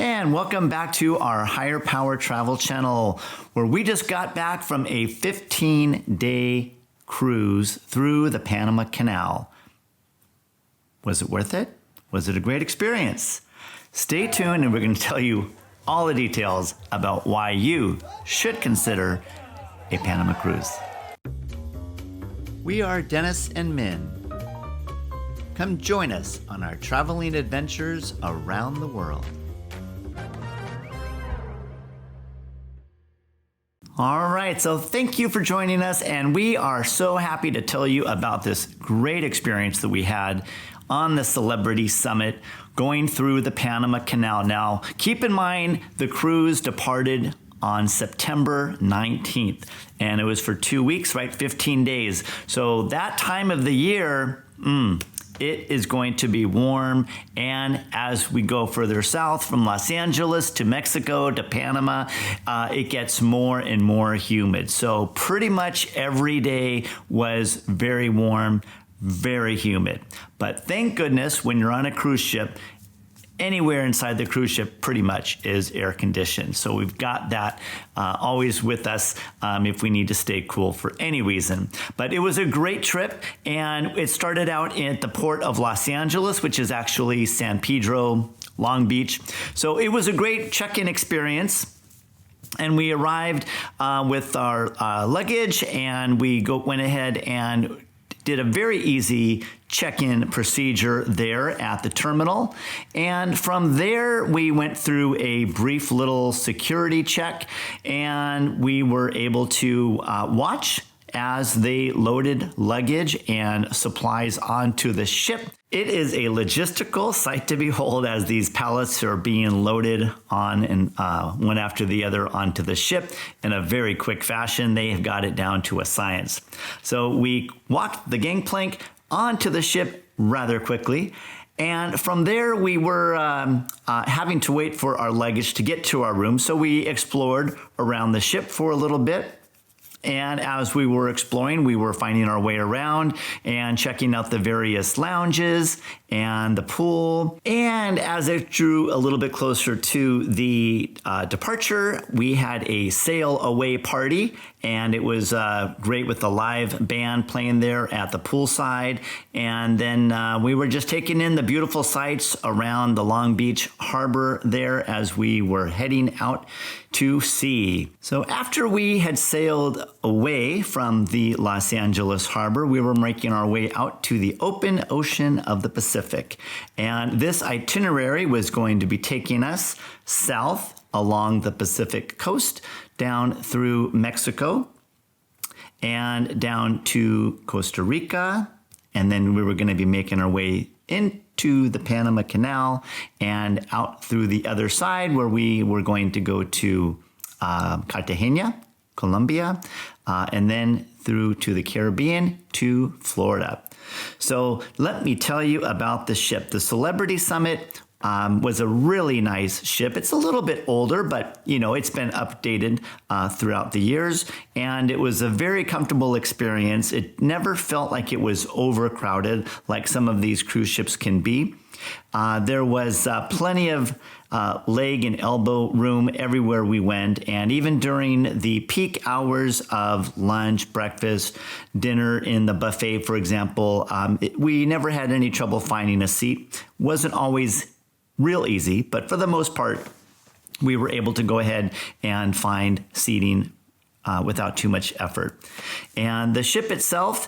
And welcome back to our Higher Power Travel channel, where we just got back from a 15-day cruise through the Panama Canal. Was it worth it? Was it a great experience? Stay tuned and we're going to tell you all the details about why you should consider a Panama cruise. We are Dennis and Min. Come join us on our traveling adventures around the world. All right, so thank you for joining us, and we are so happy to tell you about this great experience that we had on the Celebrity Summit going through the Panama Canal. Now, keep in mind the cruise departed on September 19th, and it was for 2 weeks, right? 15 days. So that time of the year, it is going to be warm, and as we go further south from Los Angeles to Mexico to Panama, it gets more and more humid. So pretty much every day was very warm, very humid. But thank goodness when you're on a cruise ship, anywhere inside the cruise ship pretty much is air conditioned. So we've got that always with us if we need to stay cool for any reason. But it was a great trip, and it started out at the port of Los Angeles, which is actually San Pedro, Long Beach. So it was a great check-in experience. And we arrived with our luggage, and we went ahead and did a very easy check-in procedure there at the terminal. And from there, we went through a brief little security check, and we were able to watch as they loaded luggage and supplies onto the ship. It is a logistical sight to behold as these pallets are being loaded on and one after the other onto the ship in a very quick fashion. They have got it down to a science. So we walked the gangplank onto the ship rather quickly. And from there, we were having to wait for our luggage to get to our room. So we explored around the ship for a little bit. And as we were exploring, we were finding our way around and checking out the various lounges and the pool. And as it drew a little bit closer to the departure, we had a sail away party, and it was great with the live band playing there at the poolside. And then we were just taking in the beautiful sights around the Long Beach harbor there as we were heading out to sea. So after we had sailed away from the Los Angeles harbor, we were making our way out to the open ocean of the Pacific. And this itinerary was going to be taking us south along the Pacific coast, down through Mexico, and down to Costa Rica. And then we were going to be making our way into the Panama Canal and out through the other side, where we were going to go to Cartagena, Colombia, and then through to the Caribbean to Florida. So let me tell you about the ship. The Celebrity Summit was a really nice ship. It's a little bit older, but you know, it's been updated throughout the years, and it was a very comfortable experience. It never felt like it was overcrowded like some of these cruise ships can be. There was plenty of leg and elbow room everywhere we went, and even during the peak hours of lunch, breakfast, dinner in the buffet, for example, we never had any trouble finding a seat. Wasn't always real easy, but for the most part, we were able to go ahead and find seating without too much effort. And the ship itself,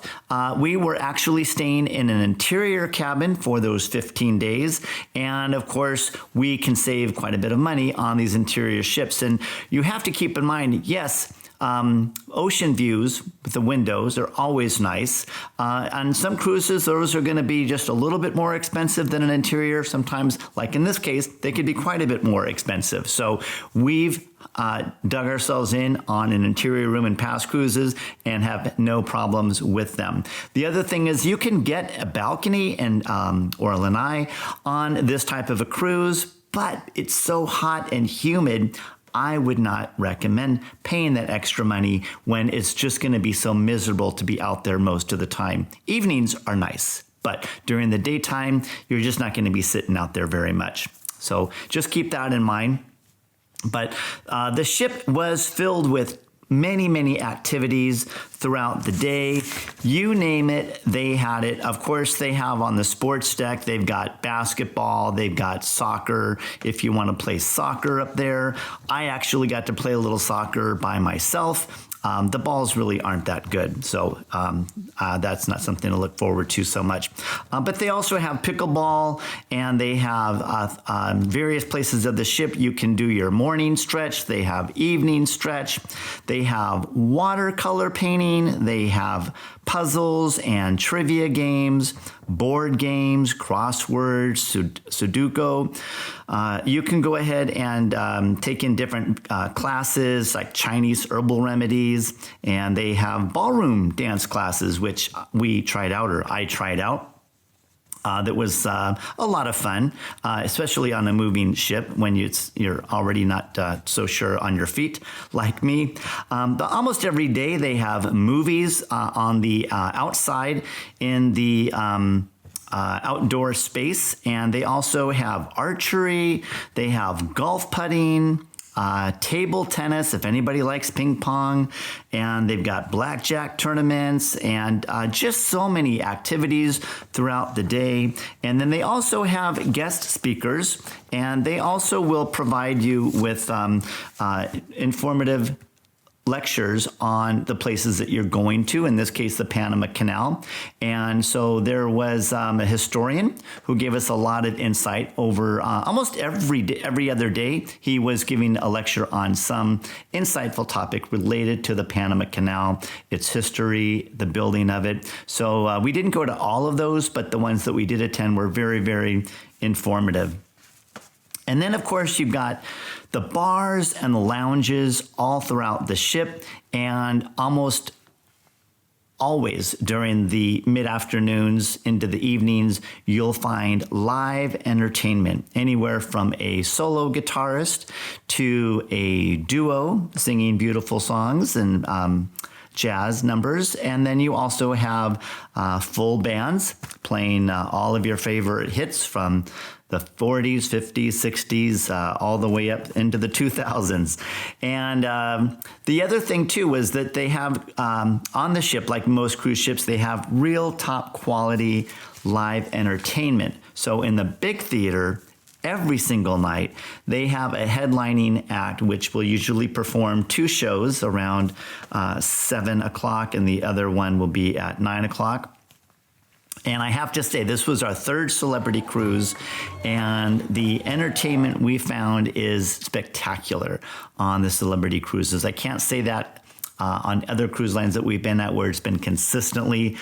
we were actually staying in an interior cabin for those 15 days. And of course, we can save quite a bit of money on these interior ships. And you have to keep in mind, yes, ocean views with the windows are always nice. On some cruises, those are going to be just a little bit more expensive than an interior. Sometimes, like in this case, they could be quite a bit more expensive. So we've dug ourselves in on an interior room in past cruises and have no problems with them. The other thing is you can get a balcony and or a lanai on this type of a cruise, but it's so hot and humid. I would not recommend paying that extra money when it's just going to be so miserable to be out there most of the time. Evenings are nice, but during the daytime, you're just not going to be sitting out there very much. So just keep that in mind. But the ship was filled with many activities throughout the day. You name it, they had it. Of course, they have on the sports deck, they've got basketball, they've got soccer. If you want to play soccer up there, I actually got to play a little soccer by myself. The balls really aren't that good, so that's not something to look forward to so much. But they also have pickleball, and they have various places of the ship you can do your morning stretch. They have evening stretch. They have watercolor painting. They have puzzles and trivia games, board games, crosswords, Sudoku. You can go ahead and take in different classes like Chinese herbal remedies, and they have ballroom dance classes, which we tried out, or I tried out. That was a lot of fun, especially on a moving ship when you're already not so sure on your feet like me. But almost every day they have movies on the outside in the outdoor space, and they also have archery, they have golf putting, table tennis, if anybody likes ping pong, and they've got blackjack tournaments, and just so many activities throughout the day. And then they also have guest speakers, and they also will provide you with informative lectures on the places that you're going to, in this case, the Panama Canal. And so there was a historian who gave us a lot of insight over almost every other day. He was giving a lecture on some insightful topic related to the Panama Canal, its history, the building of it. So we didn't go to all of those, but the ones that we did attend were very informative. And then, of course, you've got the bars and the lounges all throughout the ship, and almost always during the mid-afternoons into the evenings, you'll find live entertainment, anywhere from a solo guitarist to a duo singing beautiful songs and jazz numbers. And then you also have full bands playing all of your favorite hits from the 40s, 50s, 60s, all the way up into the 2000s. And the other thing, too, was that they have on the ship, like most cruise ships, they have real top quality live entertainment. So in the big theater, every single night, they have a headlining act, which will usually perform 2 shows around 7 o'clock, and the other one will be at 9 o'clock. And I have to say, this was our 3rd celebrity cruise, and the entertainment we found is spectacular on the celebrity cruises. I can't say that on other cruise lines that we've been at, where it's been consistently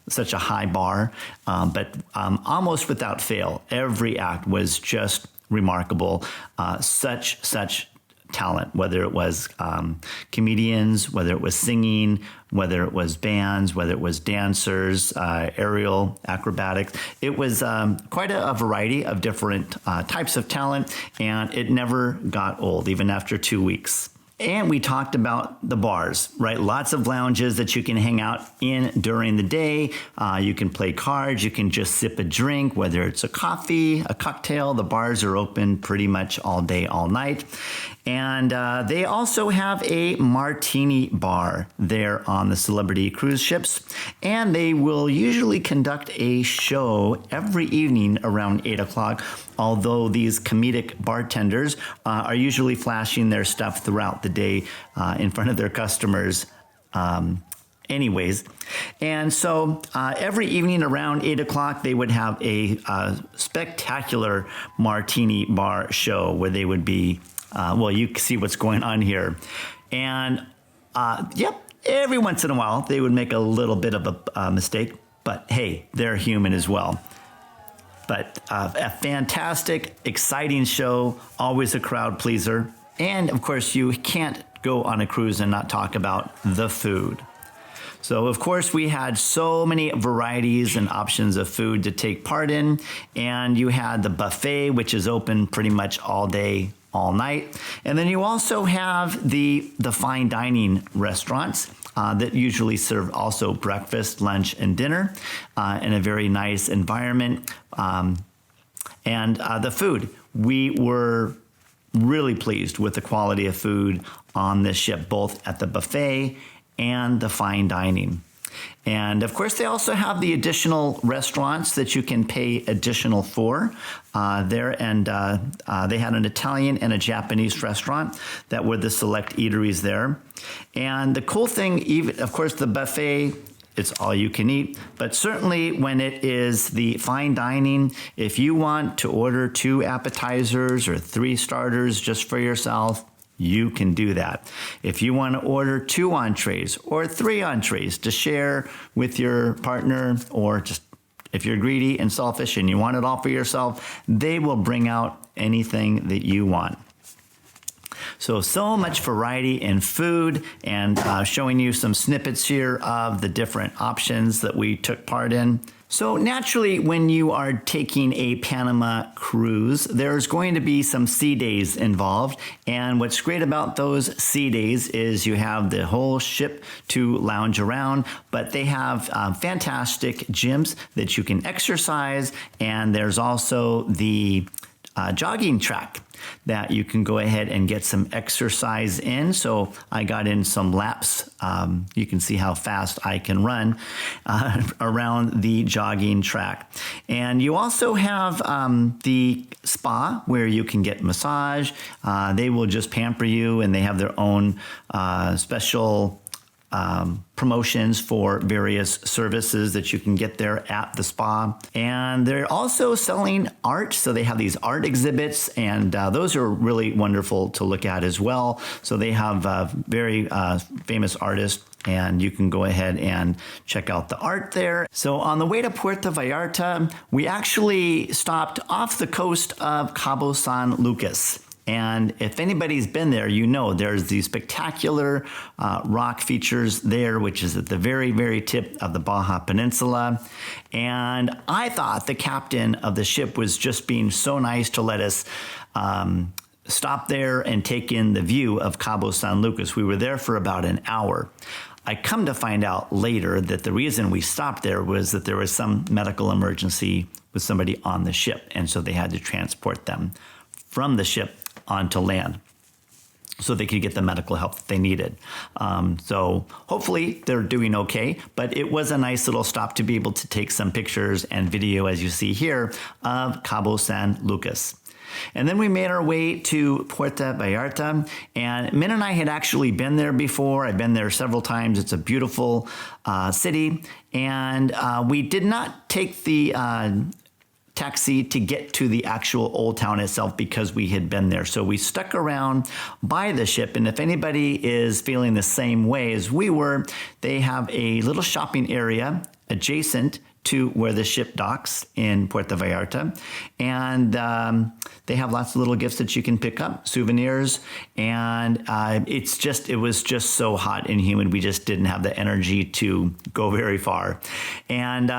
such a high bar, but almost without fail, every act was just remarkable. Such talent, whether it was comedians, whether it was singing, whether it was bands, whether it was dancers, aerial acrobatics. It was quite a variety of different types of talent, and it never got old, even after 2 weeks. And we talked about the bars, right? Lots of lounges that you can hang out in during the day. You can play cards. You can just sip a drink, whether it's a coffee, a cocktail. The bars are open pretty much all day, all night. And they also have a martini bar there on the Celebrity cruise ships. And they will usually conduct a show every evening around 8 o'clock, although these comedic bartenders are usually flashing their stuff throughout the day in front of their customers anyways. And so every evening around 8 o'clock, they would have a spectacular martini bar show where they would be, well, you see what's going on here. And every once in a while, they would make a little bit of a mistake, but hey, they're human as well. But a fantastic, exciting show, always a crowd pleaser. And of course, you can't go on a cruise and not talk about the food. So of course, we had so many varieties and options of food to take part in. And you had the buffet, which is open pretty much all day, all night. And then you also have the fine dining restaurants that usually serve also breakfast, lunch, and dinner in a very nice environment. And the food we were really pleased with the quality of food on this ship, both at the buffet and the fine dining. And of course, they also have the additional restaurants that you can pay additional for there. And they had an Italian and a Japanese restaurant that were the select eateries there. And the cool thing, even of course, the buffet, it's all you can eat. But certainly when it is the fine dining, if you want to order 2 appetizers or 3 starters just for yourself, you can do that. If you want to order 2 entrees or 3 entrees to share with your partner, or just if you're greedy and selfish and you want it all for yourself, they will bring out anything that you want. So much variety in food, and showing you some snippets here of the different options that we took part in. So naturally, when you are taking a Panama cruise, there's going to be some sea days involved. And what's great about those sea days is you have the whole ship to lounge around, but they have fantastic gyms that you can exercise. And there's also the jogging track that you can go ahead and get some exercise in. So I got in some laps. You can see how fast I can run around the jogging track. And you also have the spa where you can get massage. They will just pamper you, and they have their own special promotions for various services that you can get there at the spa. And they're also selling art. So they have these art exhibits, and those are really wonderful to look at as well. So they have very famous artists, and you can go ahead and check out the art there. So on the way to Puerto Vallarta, we actually stopped off the coast of Cabo San Lucas. And if anybody's been there, you know there's these spectacular rock features there, which is at the very, very tip of the Baja Peninsula. And I thought the captain of the ship was just being so nice to let us stop there and take in the view of Cabo San Lucas. We were there for about an hour. I come to find out later that the reason we stopped there was that there was some medical emergency with somebody on the ship, and so they had to transport them from the ship onto land so they could get the medical help that they needed. So hopefully they're doing okay, but it was a nice little stop to be able to take some pictures and video, as you see here, of Cabo San Lucas. And then we made our way to Puerto Vallarta, and Min and I had actually been there before. I've been there several times. It's a beautiful city, and we did not take the taxi to get to the actual old town itself because we had been there. So we stuck around by the ship, and if anybody is feeling the same way as we were, they have a little shopping area adjacent to where the ship docks in Puerto Vallarta. And they have lots of little gifts that you can pick up, souvenirs. And it was just so hot and humid. We just didn't have the energy to go very far. And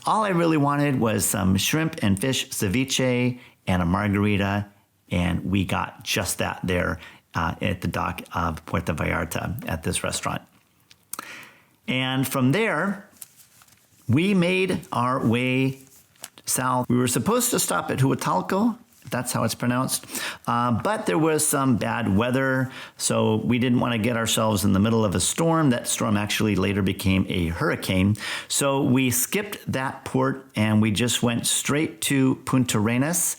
all I really wanted was some shrimp and fish ceviche and a margarita. And we got just that there at the dock of Puerto Vallarta at this restaurant. And from there, we made our way south. We were supposed to stop at Huatulco. That's how it's pronounced. But there was some bad weather, so we didn't want to get ourselves in the middle of a storm. That storm actually later became a hurricane. So we skipped that port, and we just went straight to Punta Arenas,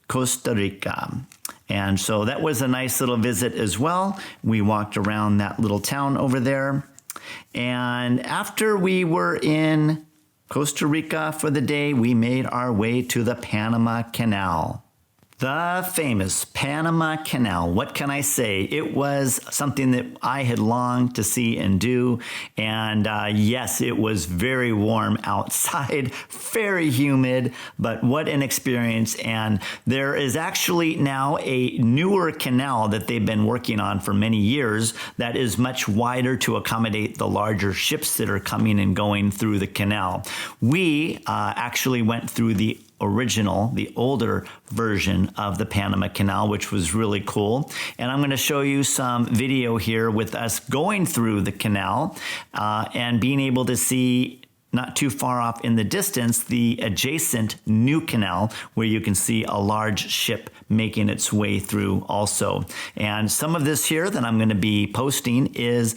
Costa Rica. And so that was a nice little visit as well. We walked around that little town over there. And after we were in Costa Rica for the day, we made our way to the Panama Canal. The famous Panama Canal. What can I say? It was something that I had longed to see and do. And yes, it was very warm outside, very humid, but what an experience. And there is actually now a newer canal that they've been working on for many years that is much wider to accommodate the larger ships that are coming and going through the canal. We actually went through the older version of the Panama Canal, which was really cool. And I'm going to show you some video here with us going through the canal and being able to see not too far off in the distance, the adjacent new canal where you can see a large ship making its way through also. And some of this here that I'm going to be posting is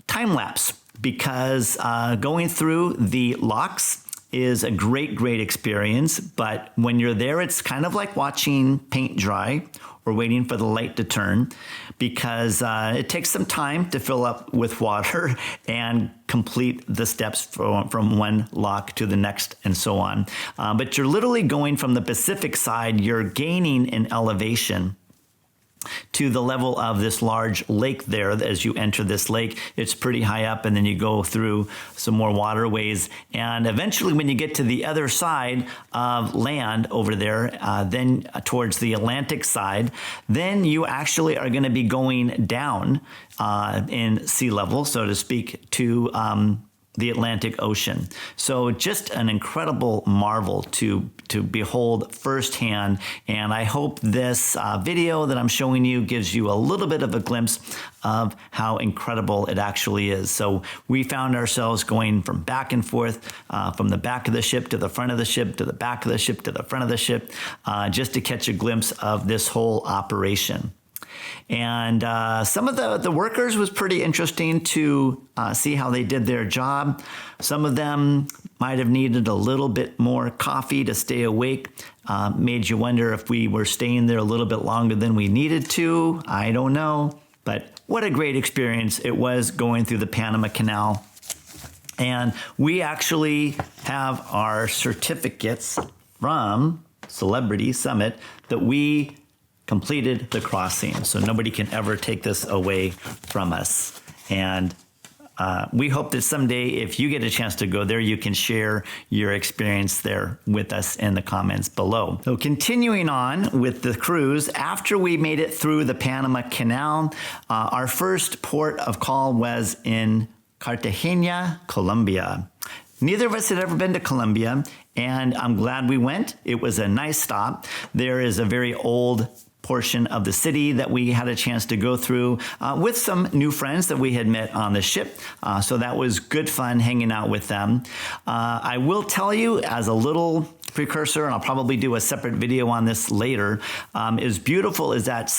time lapse, because going through the locks is a great experience. But when you're there, it's kind of like watching paint dry or waiting for the light to turn, because it takes some time to fill up with water and complete the steps from one lock to the next and so on. But you're literally going from the Pacific side, you're gaining in elevation to the level of this large lake there. As you enter this lake, it's pretty high up, and then you go through some more waterways. And eventually, when you get to the other side of land over there, then towards the Atlantic side, then you actually are going to be going down in sea level, so to speak, to the Atlantic Ocean. So just an incredible marvel to behold firsthand. And I hope this video that I'm showing you gives you a little bit of a glimpse of how incredible it actually is. So we found ourselves going from back and forth, from the back of the ship to the front of the ship, to the back of the ship to the front of the ship, just to catch a glimpse of this whole operation. And some of the workers was pretty interesting to see how they did their job. Some of them might have needed a little bit more coffee to stay awake. Made you wonder if we were staying there a little bit longer than we needed to. I don't know. But what a great experience it was going through the Panama Canal. And we actually have our certificates from Celebrity Summit that we completed the crossing. So nobody can ever take this away from us. And we hope that someday, if you get a chance to go there, you can share your experience there with us in the comments below. So continuing on with the cruise, after we made it through the Panama Canal, our first port of call was in Cartagena, Colombia. Neither of us had ever been to Colombia, and I'm glad we went. It was a nice stop. There is a very old portion of the city that we had a chance to go through with some new friends that we had met on the ship. So that was good fun hanging out with them. I will tell you, as a little precursor, and I'll probably do a separate video on this later, as beautiful as that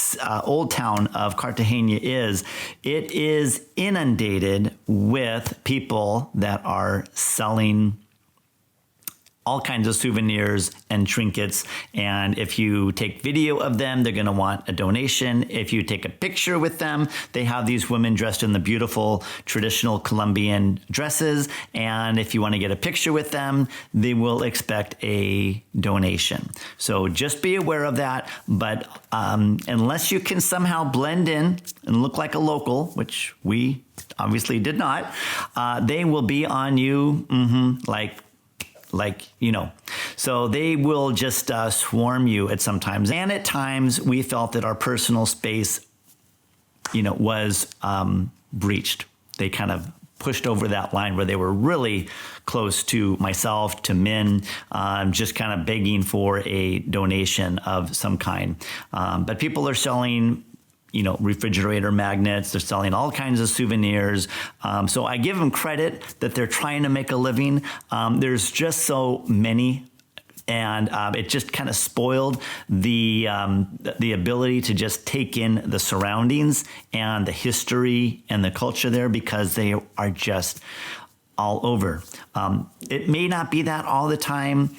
old town of Cartagena is, it is inundated with people that are selling all kinds of souvenirs and trinkets. And if you take video of them, they're going to want a donation. If you take a picture with them, they have these women dressed in the beautiful traditional Colombian dresses. And if you want to get a picture with them, they will expect a donation. So just be aware of that. But unless you can somehow blend in and look like a local, which we obviously did not, they will be on you like, you know. So they will just swarm you at some times. And at times we felt that our personal space, was breached. They kind of pushed over that line where they were really close to myself, to Min, just kind of begging for a donation of some kind. But people are selling refrigerator magnets. They're selling all kinds of souvenirs. So I give them credit that they're trying to make a living. There's just so many, and it just kind of spoiled the ability to just take in the surroundings and the history and the culture there, because they are just all over. It may not be that all the time,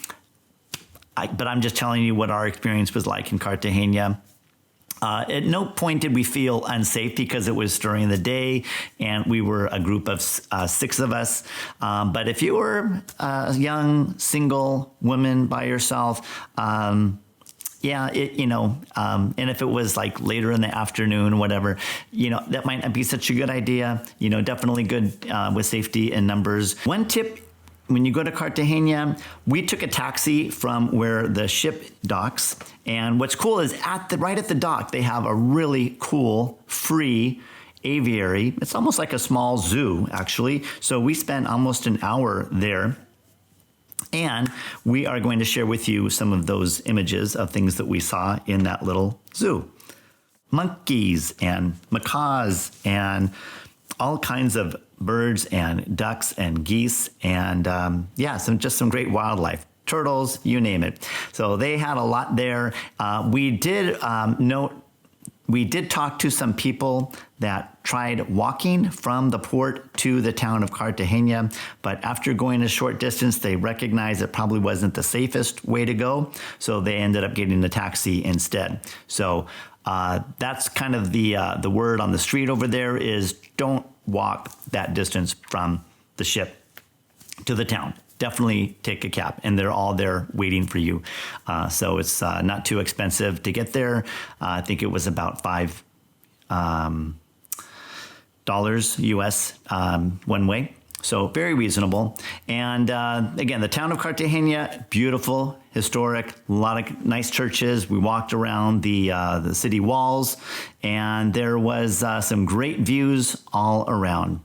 but I'm just telling you what our experience was like in Cartagena. At no point did we feel unsafe, because it was during the day and we were a group of 6 of us. But if you were a young single woman by yourself, and if it was like later in the afternoon, whatever, that might not be such a good idea. Definitely good with safety in numbers. One tip: when you go to Cartagena, we took a taxi from where the ship docks. And what's cool is right at the dock, they have a really cool free aviary. It's almost like a small zoo, actually. So we spent almost an hour there. And we are going to share with you some of those images of things that we saw in that little zoo. Monkeys and macaws and all kinds of birds and ducks and geese and yeah, just some great wildlife. Turtles, you name it. So they had a lot there. We did talk to some people that tried walking from the port to the town of Cartagena, but after going a short distance, they recognized it probably wasn't the safest way to go, so they ended up getting a taxi instead. So that's kind of the word on the street over there is don't walk that distance from the ship to the town. Definitely take a cab, and they're all there waiting for you. So it's not too expensive to get there. I think it was about $5 US one way. So very reasonable. And again, the town of Cartagena, beautiful, historic, a lot of nice churches. We walked around the city walls, and there was some great views all around.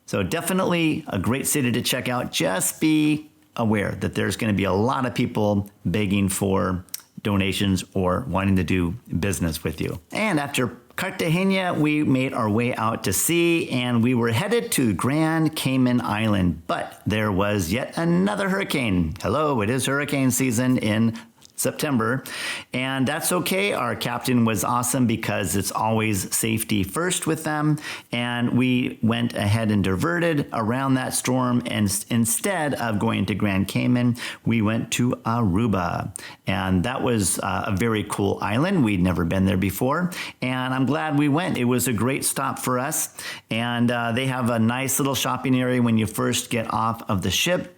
So definitely a great city to check out. Just be aware that there's going to be a lot of people begging for donations or wanting to do business with you. And after Cartagena, we made our way out to sea and we were headed to Grand Cayman Island, but there was yet another hurricane. Hello, it is hurricane season in September, and that's okay. Our captain was awesome because it's always safety first with them, and we went ahead and diverted around that storm, and instead of going to Grand Cayman, we went to Aruba, and that was a very cool island. We'd never been there before, and I'm glad we went. It was a great stop for us, and they have a nice little shopping area when you first get off of the ship.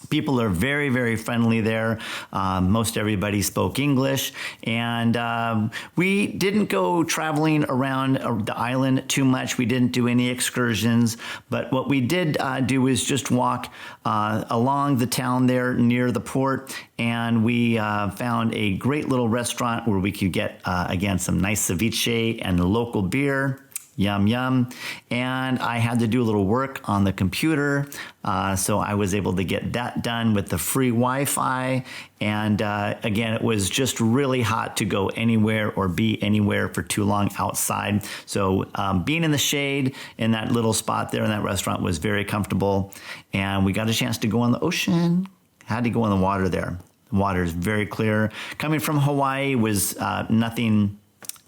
People are very, very friendly there. Most everybody spoke English. And we didn't go traveling around the island too much. We didn't do any excursions. But what we did do is just walk along the town there near the port. And we found a great little restaurant where we could get, again, some nice ceviche and local beer. Yum, yum. And I had to do a little work on the computer. So I was able to get that done with the free Wi-Fi. And again, it was just really hot to go anywhere or be anywhere for too long outside. So being in the shade in that little spot there in that restaurant was very comfortable. And we got a chance to go on the ocean. Had to go in the water there. The water is very clear. Coming from Hawaii was nothing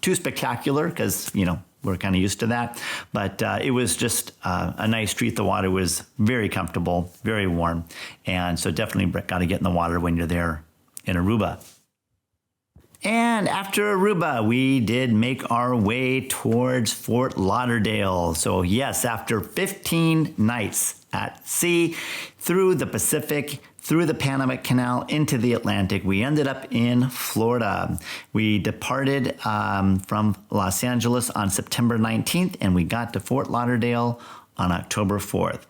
too spectacular because, you know, we're kind of used to that, but it was just a nice treat. The water was very comfortable, very warm, and so definitely got to get in the water when you're there in Aruba. And after Aruba, we did make our way towards Fort Lauderdale. So yes, after 15 nights at sea, through the Pacific, through the Panama Canal into the Atlantic, we ended up in Florida. We departed from Los Angeles on September 19th, and we got to Fort Lauderdale on October 4th.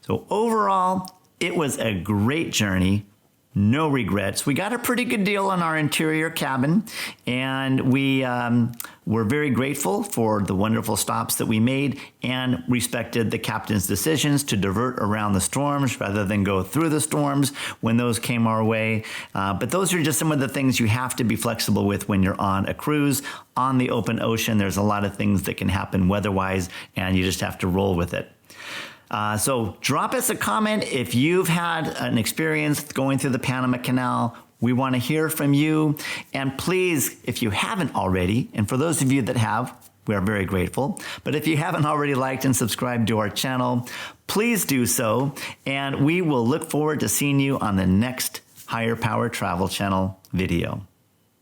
So overall, it was a great journey. No regrets. We got a pretty good deal on our interior cabin, and we were very grateful for the wonderful stops that we made and respected the captain's decisions to divert around the storms rather than go through the storms when those came our way. But those are just some of the things you have to be flexible with when you're on a cruise. On the open ocean, there's a lot of things that can happen weather-wise, and you just have to roll with it. So drop us a comment if you've had an experience going through the Panama Canal. We want to hear from you. And please, if you haven't already, and for those of you that have, we are very grateful. But if you haven't already liked and subscribed to our channel, please do so. And we will look forward to seeing you on the next Higher Power Travel Channel video.